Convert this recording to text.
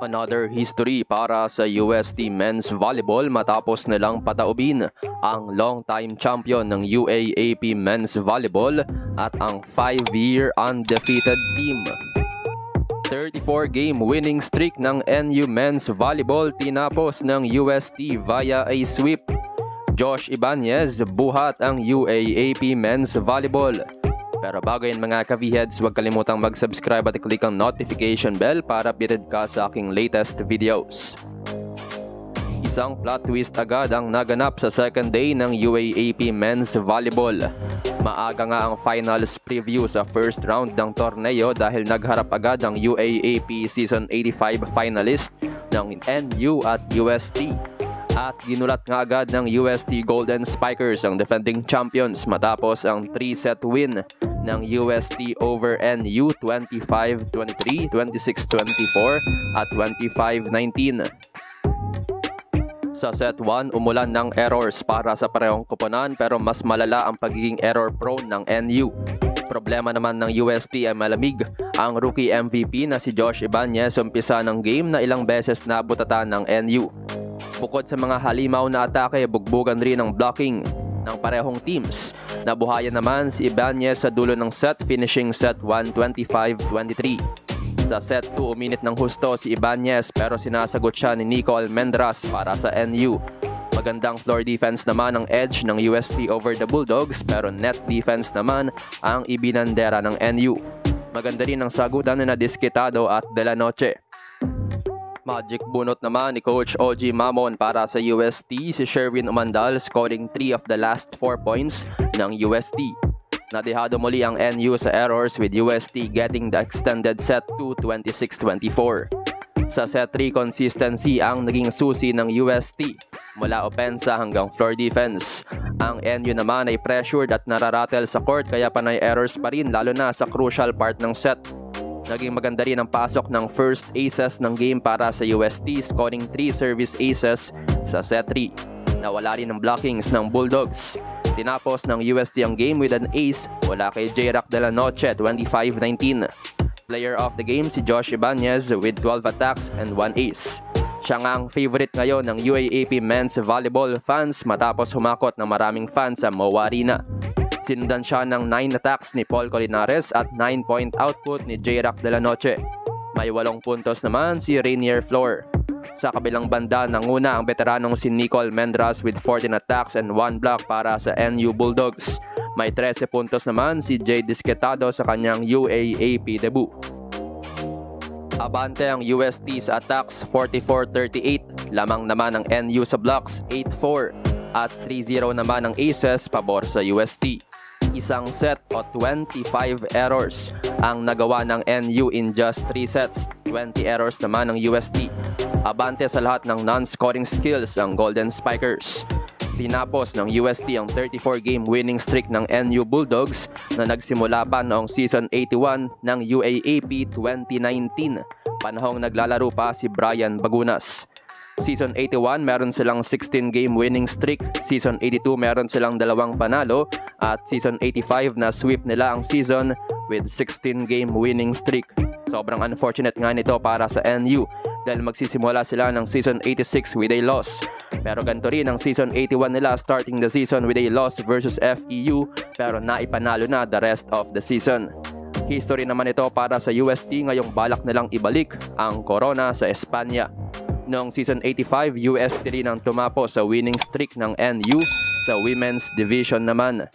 Another history para sa UST Men's Volleyball matapos nilang pataubin ang long-time champion ng UAAP Men's Volleyball at ang 5-year undefeated team. 34-game winning streak ng NU Men's Volleyball tinapos ng UST via a sweep. Josh Ibanez buhat ang UAAP Men's Volleyball. Pero bago yan mga ka-V-Heads, huwag kalimutang mag-subscribe at i-click ang notification bell para updated ka sa aking latest videos. Isang plot twist agad ang naganap sa second day ng UAAP Men's Volleyball. Maaga nga ang finals preview sa first round ng torneo dahil nagharap agad ang UAAP Season 85 finalist ng NU at UST. At ginulat nga agad ng UST Golden Spikers ang defending champions matapos ang 3-set win ng UST over NU 25-23, 26-24 at 25-19. Sa set 1, umulan ng errors para sa parehong koponan pero mas malala ang pagiging error prone ng NU. Problema naman ng UST ay malamig. Ang rookie MVP na si Josh Ibanez umpisa ng game na ilang beses na butatan ng NU. Bukod sa mga halimaw na atake, bugbugan rin ang blocking ng parehong teams. Nabuhayan naman si Ibanez sa dulo ng set, finishing set 1 25-23. Sa set 2, uminit ng husto si Ibanez pero sinasagot siya ni Nico Almendras para sa NU. Magandang floor defense naman ang edge ng UST over the Bulldogs pero net defense naman ang ibinandera ng NU. Maganda rin ang sagutan na Diskitado at De La Noche. Magic bunot naman ni Coach OG Mamon para sa UST, si Sherwin Umandal scoring 3 of the last 4 points ng UST. Nadehado muli ang NU sa errors with UST getting the extended set to 26-24. Sa set 3, consistency ang naging susi ng UST mula opensa hanggang floor defense. Ang NU naman ay pressured at nararatel sa court kaya panay errors pa rin lalo na sa crucial part ng set. Naging maganda rin ang pasok ng first aces ng game para sa UST, scoring 3 service aces sa set 3. Nawala rin ang blockings ng Bulldogs. Tinapos ng UST ang game with an ace mula kay J-Rock De La Noche 25-19. Player of the game si Josh Ibanez with 12 attacks and 1 ace. Siya nga ang favorite ngayon ng UAAP Men's Volleyball fans matapos humakot ng maraming fans sa MOA Arena. Sinundan siya ng 9 attacks ni Paul Colinares at 9-point output ni J-Rock De La Noche. May 8 puntos naman si Rainier Flor. Sa kabilang banda, nanguna ang veteranong si Nico Almendras with 14 attacks and 1 block para sa NU Bulldogs. May 13 puntos naman si Jay Diskitado sa kanyang UAAP debut. Abante ang UST sa attacks 44-38, lamang naman ang NU sa blocks 8-4 at 3-0 naman ang aces pabor sa UST. Isang set o 25 errors ang nagawa ng NU in just 3 sets, 20 errors naman ng UST. Abante sa lahat ng non-scoring skills ang Golden Spikers. Tinapos ng UST ang 34-game winning streak ng NU Bulldogs na nagsimula pa noong Season 81 ng UAAP 2019, panahong naglalaro pa si Brian Bagunas. Season 81 meron silang 16-game winning streak, Season 82 meron silang 2 panalo, at Season 85 na sweep nila ang season with 16-game winning streak. Sobrang unfortunate nga nito para sa NU dahil magsisimula sila ng Season 86 with a loss. Pero ganito rin ang Season 81 nila, starting the season with a loss versus FEU pero naipanalo na the rest of the season. History naman ito para sa UST ngayong balak nilang ibalik ang corona sa Espanya. Noong Season 85, UST rin ang tumapo sa winning streak ng NU sa Women's Division naman.